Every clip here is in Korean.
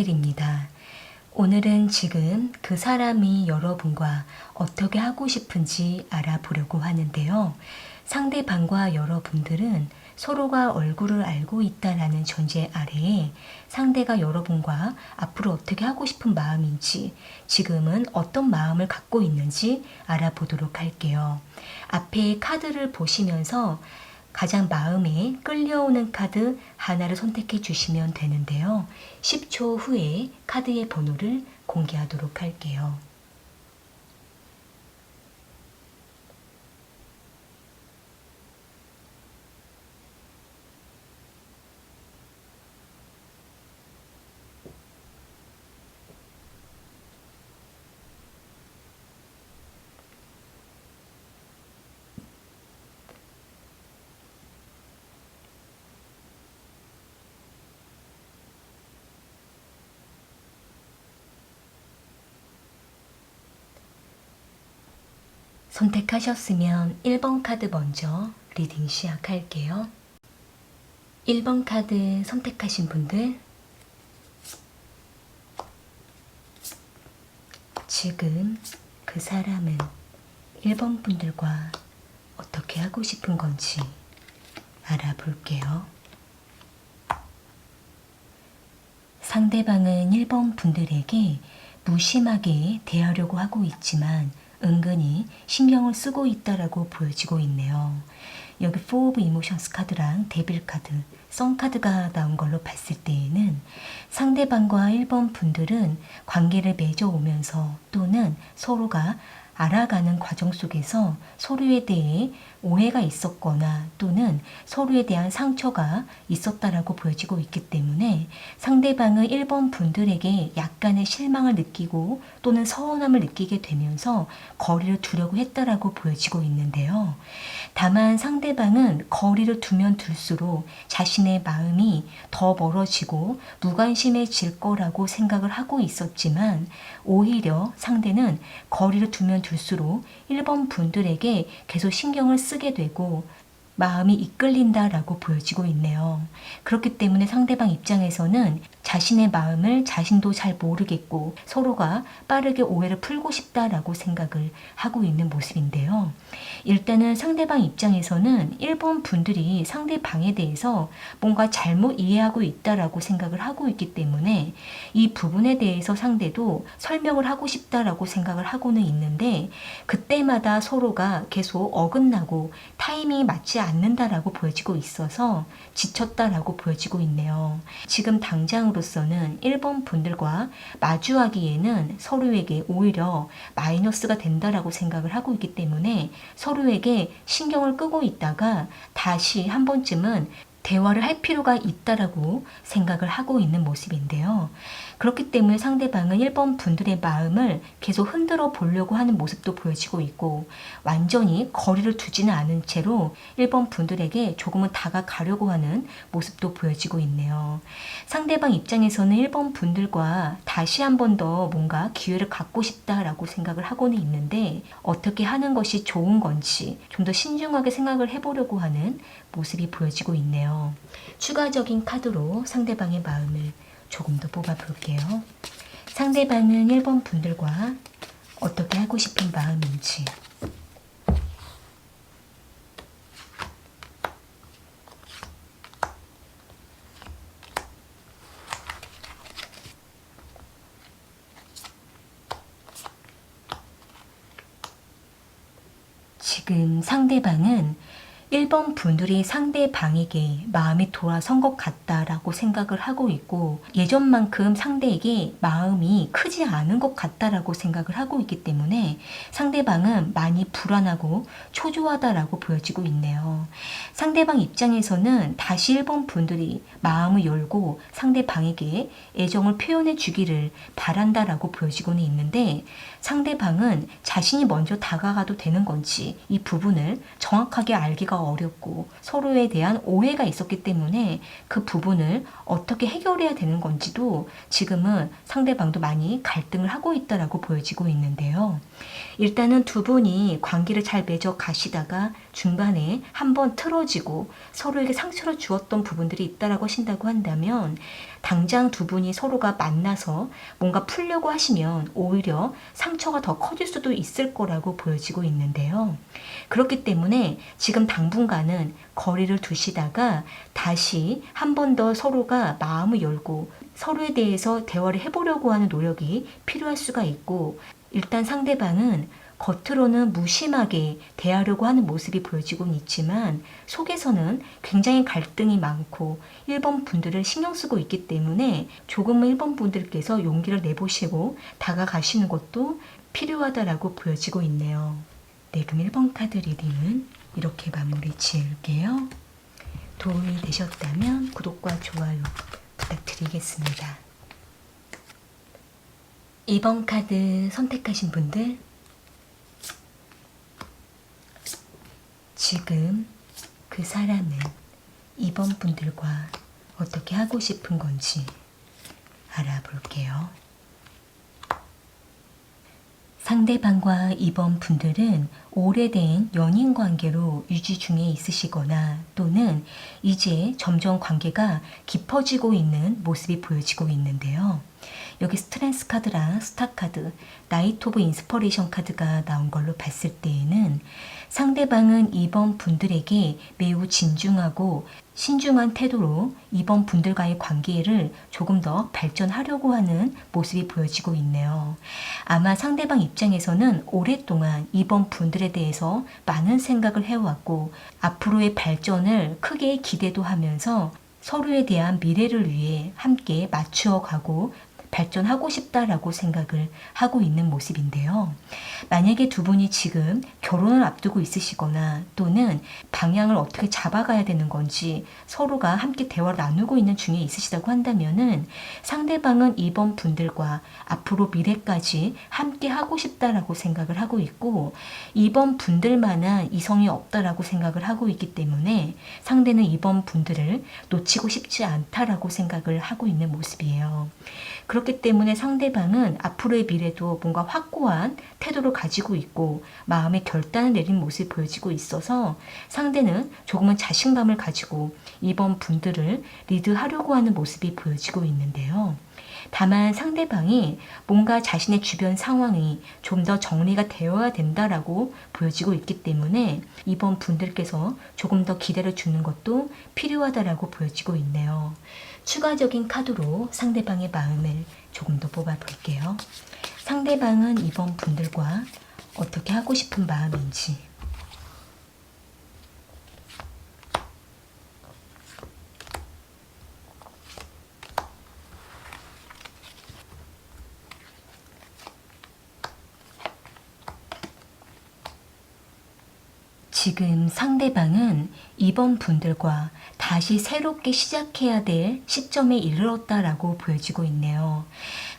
부탁드립니다. 오늘은 지금 그 사람이 여러분과 어떻게 하고 싶은지 알아보려고 하는데요. 상대방과 여러분들은 서로가 얼굴을 알고 있다라는 전제 아래에 상대가 여러분과 앞으로 어떻게 하고 싶은 마음인지, 지금은 어떤 마음을 갖고 있는지 알아보도록 할게요. 앞에 카드를 보시면서 가장 마음에 끌려오는 카드 하나를 선택해 주시면 되는데요. 10초 후에 카드의 번호를 공개하도록 할게요. 선택하셨으면 1번 카드 먼저 리딩 시작할게요. 1번 카드 선택하신 분들, 지금 그 사람은 1번 분들과 어떻게 하고 싶은 건지 알아볼게요. 상대방은 1번 분들에게 무심하게 대하려고 하고 있지만 은근히 신경을 쓰고 있다라고 보여지고 있네요. 여기 Four of Emotions 카드랑 데빌 카드, 선 카드가 나온 걸로 봤을 때에는 상대방과 1번 분들은 관계를 맺어오면서 또는 서로가 알아가는 과정 속에서 서로에 대해 오해가 있었거나 또는 서로에 대한 상처가 있었다라고 보여지고 있기 때문에 상대방은 1번 분들에게 약간의 실망을 느끼고 또는 서운함을 느끼게 되면서 거리를 두려고 했다라고 보여지고 있는데요. 다만 상대방은 거리를 두면 둘수록 자신의 마음이 더 멀어지고 무관심해질 거라고 생각을 하고 있었지만 오히려 상대는 거리를 두면 둘수록 1번 분들에게 계속 신경을 쓰게 되고 마음이 이끌린다라고 보여지고 있네요. 그렇기 때문에 상대방 입장에서는 자신의 마음을 자신도 잘 모르겠고 서로가 빠르게 오해를 풀고 싶다라고 생각을 하고 있는 모습인데요. 일단은 상대방 입장에서는 1번 분들이 상대방에 대해서 뭔가 잘못 이해하고 있다라고 생각을 하고 있기 때문에 이 부분에 대해서 상대도 설명을 하고 싶다라고 생각을 하고는 있는데 그때마다 서로가 계속 어긋나고 타이밍이 맞지 않는다라고 보여지고 있어서 지쳤다라고 보여지고 있네요. 지금 당장으로서는 1번 분들과 마주하기에는 서로에게 오히려 마이너스가 된다라고 생각을 하고 있기 때문에 서로에게 신경을 끄고 있다가 다시 한 번쯤은 대화를 할 필요가 있다라고 생각을 하고 있는 모습인데요. 그렇기 때문에 상대방은 1번 분들의 마음을 계속 흔들어 보려고 하는 모습도 보여지고 있고 완전히 거리를 두지는 않은 채로 1번 분들에게 조금은 다가가려고 하는 모습도 보여지고 있네요. 상대방 입장에서는 1번 분들과 다시 한 번 더 뭔가 기회를 갖고 싶다라고 생각을 하고는 있는데 어떻게 하는 것이 좋은 건지 좀 더 신중하게 생각을 해보려고 하는 모습이 보여지고 있네요. 추가적인 카드로 상대방의 마음을 조금 더 뽑아볼게요. 상대방은 1번 분들과 어떻게 하고 싶은 마음인지, 지금 상대방은 1번 분들이 상대방에게 마음이 돌아선 것 같다라고 생각을 하고 있고 예전만큼 상대에게 마음이 크지 않은 것 같다라고 생각을 하고 있기 때문에 상대방은 많이 불안하고 초조하다라고 보여지고 있네요. 상대방 입장에서는 다시 1번 분들이 마음을 열고 상대방에게 애정을 표현해 주기를 바란다라고 보여지고는 있는데 상대방은 자신이 먼저 다가가도 되는 건지 이 부분을 정확하게 알기가 어렵고 서로에 대한 오해가 있었기 때문에 그 부분을 어떻게 해결해야 되는 건지도 지금은 상대방도 많이 갈등을 하고 있다라고 보여지고 있는데요. 일단은 두 분이 관계를 잘 맺어 가시다가 중간에 한번 틀어지고 서로에게 상처를 주었던 부분들이 있다라고 하신다고 한다면 당장 두 분이 서로가 만나서 뭔가 풀려고 하시면 오히려 상처가 더 커질 수도 있을 거라고 보여지고 있는데요. 그렇기 때문에 지금 당분간은 거리를 두시다가 다시 한 번 더 서로가 마음을 열고 서로에 대해서 대화를 해보려고 하는 노력이 필요할 수가 있고, 일단 상대방은 겉으로는 무심하게 대하려고 하는 모습이 보여지고는 있지만 속에서는 굉장히 갈등이 많고 1번 분들을 신경 쓰고 있기 때문에 조금은 1번 분들께서 용기를 내보시고 다가가시는 것도 필요하다라고 보여지고 있네요. 네, 그럼 1번 카드 리딩은 이렇게 마무리 지을게요. 도움이 되셨다면 구독과 좋아요 부탁드리겠습니다. 2번 카드 선택하신 분들, 지금 그 사람은 2번 분들과 어떻게 하고 싶은 건지 알아볼게요. 상대방과 2번 분들은 오래된 연인 관계로 유지 중에 있으시거나 또는 이제 점점 관계가 깊어지고 있는 모습이 보여지고 있는데요. 여기 스트렝스 카드랑 스타 카드, 나이트 오브 인스퍼레이션 카드가 나온 걸로 봤을 때에는 상대방은 2번 분들에게 매우 진중하고 신중한 태도로 2번 분들과의 관계를 조금 더 발전하려고 하는 모습이 보여지고 있네요. 아마 상대방 입장에서는 오랫동안 2번 분들에 대해서 많은 생각을 해왔고 앞으로의 발전을 크게 기대도 하면서 서로에 대한 미래를 위해 함께 맞추어 가고 발전하고 싶다라고 생각을 하고 있는 모습인데요. 만약에 두 분이 지금 결혼을 앞두고 있으시거나 또는 방향을 어떻게 잡아가야 되는 건지 서로가 함께 대화를 나누고 있는 중에 있으시다고 한다면은 상대방은 2번 분들과 앞으로 미래까지 함께 하고 싶다라고 생각을 하고 있고 2번 분들만한 이성이 없다라고 생각을 하고 있기 때문에 상대는 2번 분들을 놓치고 싶지 않다라고 생각을 하고 있는 모습이에요. 그렇기 때문에 상대방은 앞으로의 미래도 뭔가 확고한 태도를 가지고 있고 마음의 결단을 내린 모습이 보여지고 있어서 상대는 조금은 자신감을 가지고 이번 분들을 리드하려고 하는 모습이 보여지고 있는데요. 다만 상대방이 뭔가 자신의 주변 상황이 좀 더 정리가 되어야 된다라고 보여지고 있기 때문에 이번 분들께서 조금 더 기다려 주는 것도 필요하다라고 보여지고 있네요. 추가적인 카드로 상대방의 마음을 조금 더 뽑아볼게요. 상대방은 이번 분들과 어떻게 하고 싶은 마음인지, 지금 상대방은 이번 분들과 다시 새롭게 시작해야 될 시점에 이르렀다라고 보여지고 있네요.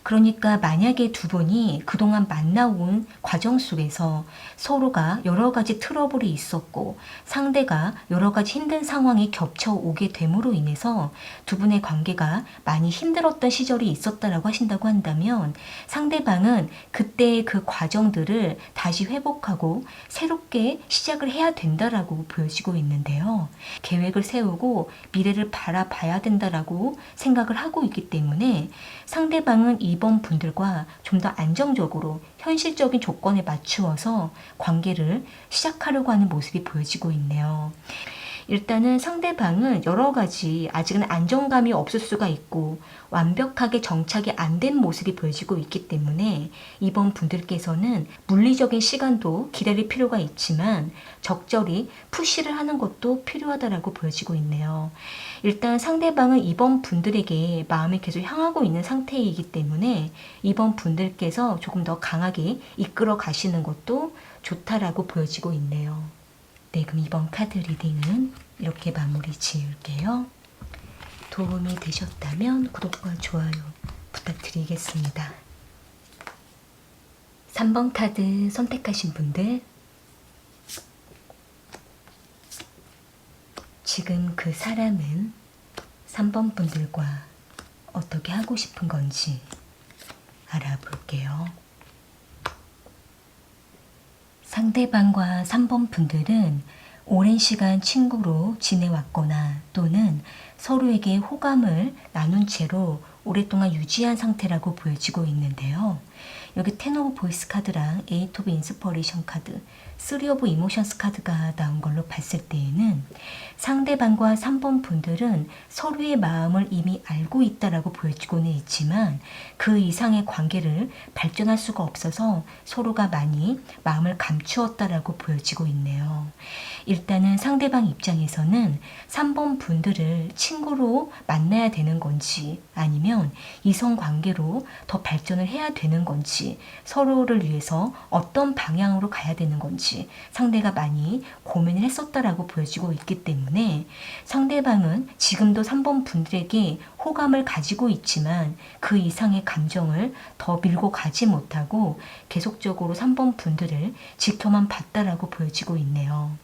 그러니까 만약에 두 분이 그동안 만나온 과정 속에서 서로가 여러 가지 트러블이 있었고 상대가 여러 가지 힘든 상황이 겹쳐오게 됨으로 인해서 두 분의 관계가 많이 힘들었던 시절이 있었다라고 하신다고 한다면 상대방은 그때의 그 과정들을 다시 회복하고 새롭게 시작을 해야 된다라고 보여지고 있는데요. 계획을 세우고 미래를 바라봐야 된다라고 생각을 하고 있기 때문에 상대방은 이번 분들과 좀 더 안정적으로 현실적인 조건에 맞추어서 관계를 시작하려고 하는 모습이 보여지고 있네요. 일단은 상대방은 여러 가지 아직은 안정감이 없을 수가 있고 완벽하게 정착이 안 된 모습이 보여지고 있기 때문에 이번 분들께서는 물리적인 시간도 기다릴 필요가 있지만 적절히 푸시를 하는 것도 필요하다라고 보여지고 있네요. 일단 상대방은 이번 분들에게 마음이 계속 향하고 있는 상태이기 때문에 이번 분들께서 조금 더 강하게 이끌어 가시는 것도 좋다라고 보여지고 있네요. 네, 그럼 이번 카드 리딩은 이렇게 마무리 지을게요. 도움이 되셨다면 구독과 좋아요 부탁드리겠습니다. 3번 카드 선택하신 분들, 지금 그 사람은 3번 분들과 어떻게 하고 싶은 건지 알아볼게요. 상대방과 3번 분들은 오랜 시간 친구로 지내왔거나 또는 서로에게 호감을 나눈 채로 오랫동안 유지한 상태라고 보여지고 있는데요. 여기 텐 오브 보이스 카드랑 에이트 오브 인스퍼레이션 카드, 3 오브 이모션스 카드가 나온 걸로 봤을 때에는 상대방과 3번 분들은 서로의 마음을 이미 알고 있다라고 보여지고는 있지만 그 이상의 관계를 발전할 수가 없어서 서로가 많이 마음을 감추었다라고 보여지고 있네요. 일단은 상대방 입장에서는 3번 분들을 친구로 만나야 되는 건지 아니면 이성 관계로 더 발전을 해야 되는 건지 서로를 위해서 어떤 방향으로 가야 되는 건지 상대가 많이 고민을 했었다라고 보여지고 있기 때문에 상대방은 지금도 3번 분들에게 호감을 가지고 있지만 그 이상의 감정을 더 밀고 가지 못하고 계속적으로 3번 분들을 지켜만 봤다라고 보여지고 있네요.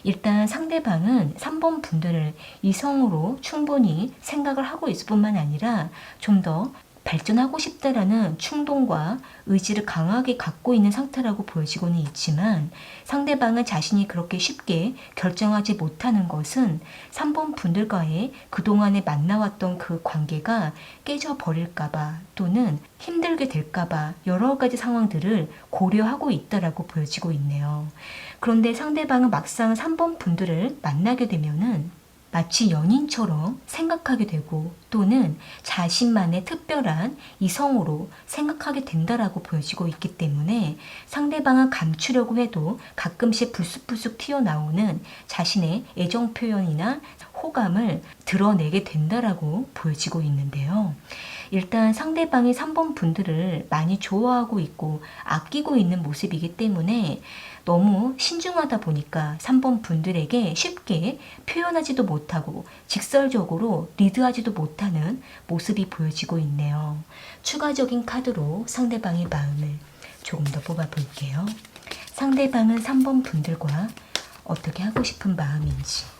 일단 상대방은 3번 분들을 이성으로 충분히 생각을 하고 있을 뿐만 아니라 좀 더 발전하고 싶다라는 충동과 의지를 강하게 갖고 있는 상태라고 보여지고는 있지만 상대방은 자신이 그렇게 쉽게 결정하지 못하는 것은 3번 분들과의 그동안에 만나왔던 그 관계가 깨져버릴까봐 또는 힘들게 될까봐 여러 가지 상황들을 고려하고 있다라고 보여지고 있네요. 그런데 상대방은 막상 3번 분들을 만나게 되면은 마치 연인처럼 생각하게 되고 또는 자신만의 특별한 이성으로 생각하게 된다라고 보여지고 있기 때문에 상대방을 감추려고 해도 가끔씩 불쑥불쑥 튀어나오는 자신의 애정 표현이나 호감을 드러내게 된다라고 보여지고 있는데요. 일단 상대방이 3번 분들을 많이 좋아하고 있고 아끼고 있는 모습이기 때문에 너무 신중하다 보니까 3번 분들에게 쉽게 표현하지도 못하고 직설적으로 리드하지도 못하는 모습이 보여지고 있네요. 추가적인 카드로 상대방의 마음을 조금 더 뽑아볼게요. 상대방은 3번 분들과 어떻게 하고 싶은 마음인지.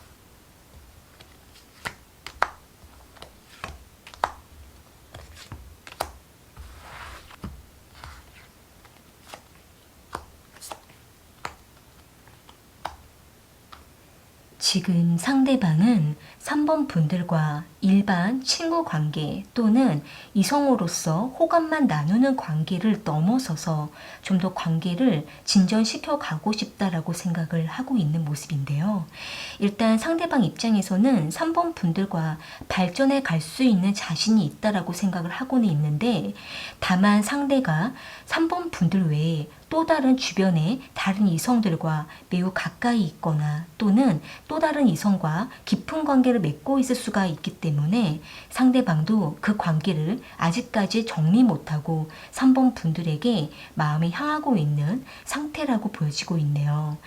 지금 상대방은 3번 분들과 일반 친구 관계 또는 이성으로서 호감만 나누는 관계를 넘어서서 좀 더 관계를 진전시켜 가고 싶다라고 생각을 하고 있는 모습인데요. 일단 상대방 입장에서는 3번 분들과 발전해 갈 수 있는 자신이 있다라고 생각을 하고는 있는데 다만 상대가 3번 분들 외에 또 다른 주변의 다른 이성들과 매우 가까이 있거나 또는 또 다른 이성과 깊은 관계를 맺고 있을 수가 있기 때문에 상대방도 그 관계를 아직까지 정리 못하고 3번 분들에게 마음이 향하고 있는 상태라고 보여지고 있네요.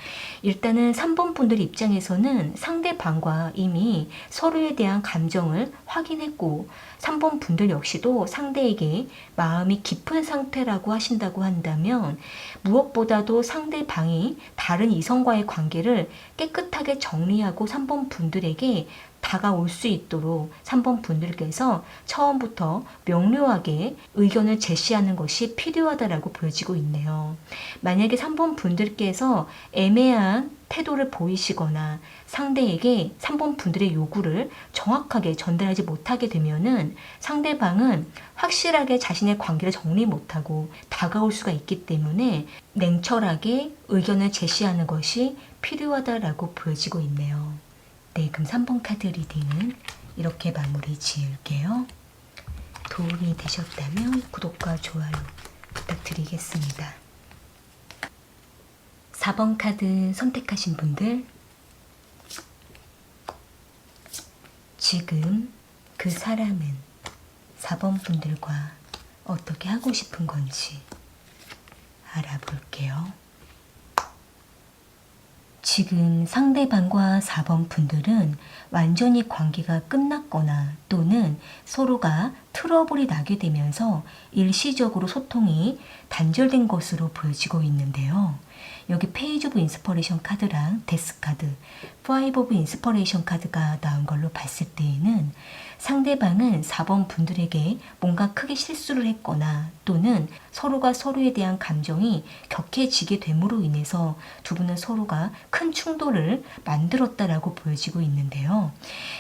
일단은 3번 분들 입장에서는 상대방과 이미 서로에 대한 감정을 확인했고 3번 분들 역시도 상대에게 마음이 깊은 상태라고 하신다고 한다면 무엇보다도 상대방이 다른 이성과의 관계를 깨끗하게 정리하고 3번 분들에게 다가올 수 있도록 3번 분들께서 처음부터 명료하게 의견을 제시하는 것이 필요하다라고 보여지고 있네요. 만약에 3번 분들께서 애매한 태도를 보이시거나 상대에게 3번 분들의 요구를 정확하게 전달하지 못하게 되면은 상대방은 확실하게 자신의 관계를 정리 못하고 다가올 수가 있기 때문에 냉철하게 의견을 제시하는 것이 필요하다라고 보여지고 있네요. 네, 그럼 3번 카드 리딩은 이렇게 마무리 지을게요. 도움이 되셨다면 구독과 좋아요 부탁드리겠습니다. 4번 카드 선택하신 분들, 지금 그 사람은 4번 분들과 어떻게 하고 싶은 건지 알아볼게요. 지금 상대방과 4번 분들은 완전히 관계가 끝났거나 또는 서로가 트러블이 나게 되면서 일시적으로 소통이 단절된 것으로 보여지고 있는데요. 여기 페이지 오브 인스퍼레이션 카드랑 데스 카드, 4 Five of Inspiration 카드가 나온 걸로 봤을 때에는 상대방은 4번 분들에게 뭔가 크게 실수를 했거나 또는 서로가 서로에 대한 감정이 격해지게 됨으로 인해서 두 분은 서로가 큰 충돌을 만들었다라고 보여지고 있는데요.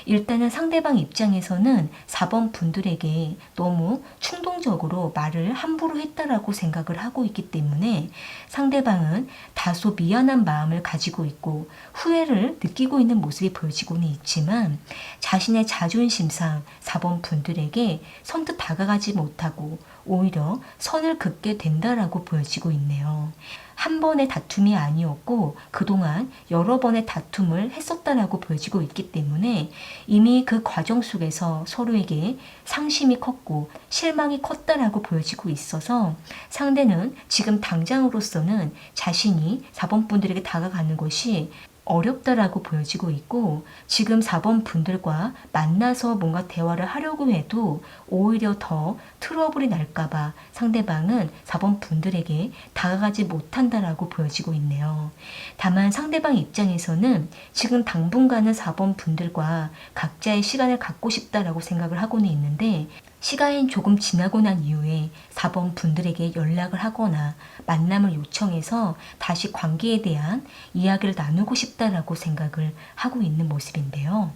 일단은 상대방 입장에서는 4번 분들에게 너무 충동적으로 말을 함부로 했다라고 생각을 하고 있기 때문에 상대방은 다소 미안한 마음을 가지고 있고 후회를 느끼고 있는 모습이 보여지고는 있지만 자신의 자존심상 4번 분들에게 선뜻 다가가지 못하고 오히려 선을 긋게 된다라고 보여지고 있네요. 한 번의 다툼이 아니었고 그동안 여러 번의 다툼을 했었다라고 보여지고 있기 때문에 이미 그 과정 속에서 서로에게 상심이 컸고 실망이 컸다라고 보여지고 있어서 상대는 지금 당장으로서는 자신이 4번 분들에게 다가가는 것이 어렵다라고 보여지고 있고 지금 4번 분들과 만나서 뭔가 대화를 하려고 해도 오히려 더 트러블이 날까봐 상대방은 4번 분들에게 다가가지 못한다라고 보여지고 있네요. 다만 상대방 입장에서는 지금 당분간은 4번 분들과 각자의 시간을 갖고 싶다라고 생각을 하고는 있는데 시간이 조금 지나고 난 이후에 4번 분들에게 연락을 하거나 만남을 요청해서 다시 관계에 대한 이야기를 나누고 싶다라고 생각을 하고 있는 모습인데요.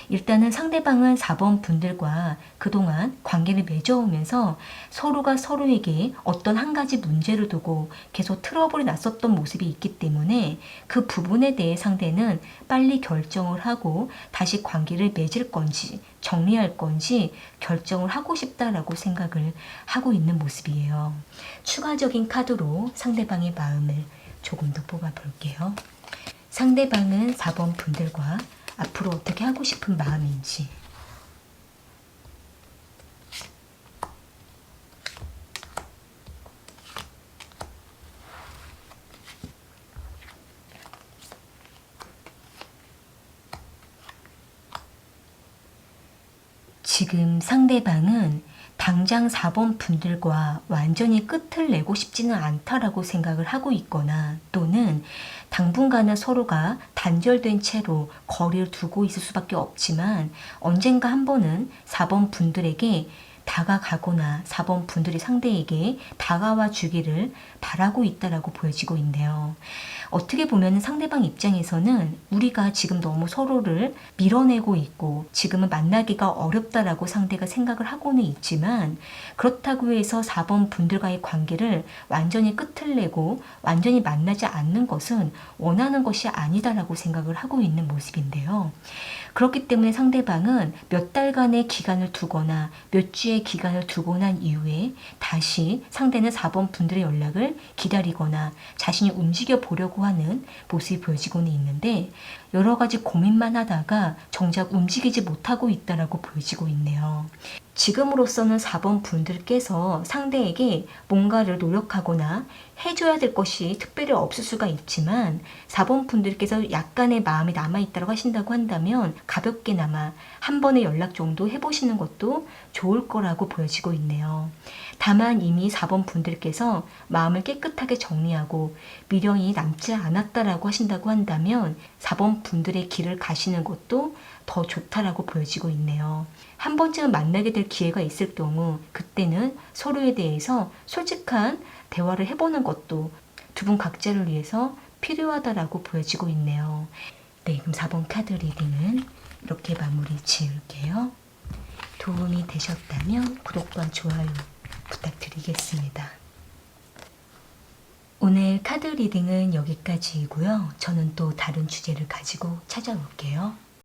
일단은 상대방은 4번 분들과 그동안 관계를 맺어오면서 서로가 서로에게 어떤 한 가지 문제를 두고 계속 트러블이 났었던 모습이 있기 때문에 그 부분에 대해 상대는 빨리 결정을 하고 다시 관계를 맺을 건지 정리할 건지 결정을 하고 싶다라고 생각을 하고 있는 모습이에요. 추가적인 카드로 상대방의 마음을 조금 더 뽑아 볼게요. 상대방은 4번 분들과 앞으로 어떻게 하고 싶은 마음인지, 지금 상대방은 당장 4번 분들과 완전히 끝을 내고 싶지는 않다라고 생각을 하고 있거나 또는 당분간은 서로가 단절된 채로 거리를 두고 있을 수밖에 없지만 언젠가 한 번은 4번 분들에게 다가가거나 4번 분들이 상대에게 다가와 주기를 바라고 있다라고 보여지고 있네요. 어떻게 보면 상대방 입장에서는 우리가 지금 너무 서로를 밀어내고 있고 지금은 만나기가 어렵다라고 상대가 생각을 하고는 있지만 그렇다고 해서 4번 분들과의 관계를 완전히 끝을 내고 완전히 만나지 않는 것은 원하는 것이 아니다라고 생각을 하고 있는 모습인데요. 그렇기 때문에 상대방은 몇 달간의 기간을 두거나 몇 주의 기간을 두고 난 이후에 다시 상대는 4번 분들의 연락을 기다리거나 자신이 움직여 보려고 하는 모습이 보여지고는 있는데 여러 가지 고민만 하다가 정작 움직이지 못하고 있다라고 보여지고 있네요. 지금으로서는 4번 분들께서 상대에게 뭔가를 노력하거나 해줘야 될 것이 특별히 없을 수가 있지만 4번 분들께서 약간의 마음이 남아있다고 하신다고 한다면 가볍게나마 한 번의 연락 정도 해보시는 것도 좋을 거라고 보여지고 있네요. 다만 이미 4번 분들께서 마음을 깨끗하게 정리하고 미련이 남지 않았다라고 하신다고 한다면 4번 분들의 길을 가시는 것도 더 좋다라고 보여지고 있네요. 한 번쯤 만나게 될 기회가 있을 경우 그때는 서로에 대해서 솔직한 대화를 해보는 것도 두 분 각자를 위해서 필요하다라고 보여지고 있네요. 네, 그럼 4번 카드 리딩은 이렇게 마무리 지을게요. 도움이 되셨다면 구독과 좋아요 부탁드리겠습니다. 오늘 카드 리딩은 여기까지이고요. 저는 또 다른 주제를 가지고 찾아올게요.